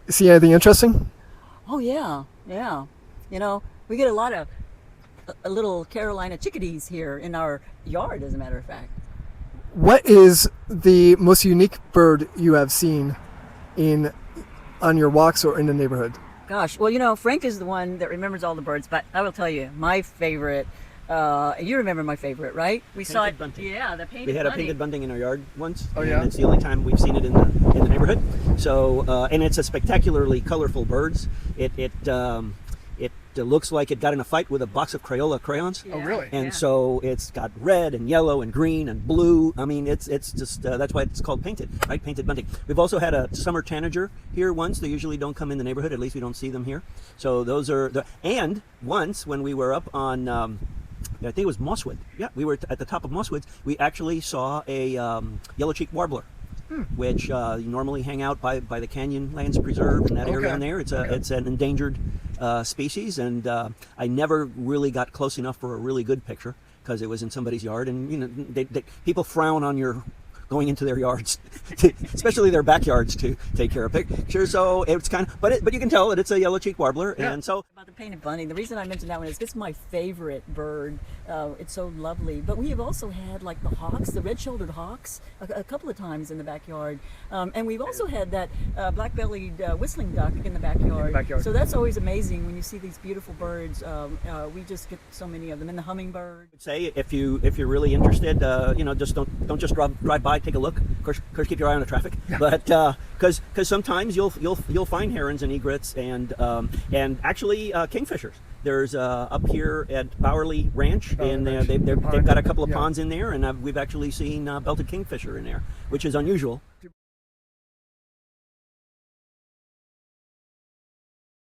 See anything interesting? Oh yeah, yeah. You know, we get a lot of little Carolina chickadees here in our yard, as a matter of fact. What is the most unique bird you have seen in on your walks or in the neighborhood? Gosh, well, Frank is the one that remembers all the birds, but I will tell you, my favorite. You remember my favorite, right? We saw it. Bunting. Yeah, the painted. We had a bunting. painted bunting in our yard once. Oh, and yeah? it's the only time we've seen it in the neighborhood. So and it's a spectacularly colorful birds. It looks like it got in a fight with a box of Crayola crayons. Oh, really? And Yeah. so it's got red and yellow and green and blue. I mean, it's just that's why it's called painted, right? Painted bunting. We've also had a summer tanager here once. They usually don't come in the neighborhood. At least we don't see them here. So those are and once when we were up on. I think it was Mosswood. Yeah, we were at the top of Mosswoods. We actually saw a yellow-cheeked warbler, which you normally hang out by the Canyonlands Preserve in that area Okay. on there. It's an endangered species, and I never really got close enough for a really good picture because it was in somebody's yard, and people frown on your going into their yards, especially their backyards, to take care of pictures. So it's kind of, but you can tell that it's a yellow-cheeked warbler, Yeah. and so. About the painted bunting, the reason I mentioned that one is it's my favorite bird. It's so lovely. But we have also had like the hawks, the red-shouldered hawks, a couple of times in the backyard, and we've also had that black-bellied whistling duck in the backyard. backyard. So that's always amazing when you see these beautiful birds. We just get so many of them, and the hummingbird. Say if you're really interested, just don't just drive by, take a look. Of course, keep your eye on the traffic. Yeah. But because sometimes you'll find herons and egrets and actually kingfishers. There's up here at Bowerly Ranch, and they've got a couple of ponds in there, and we've actually seen belted kingfisher in there, which is unusual.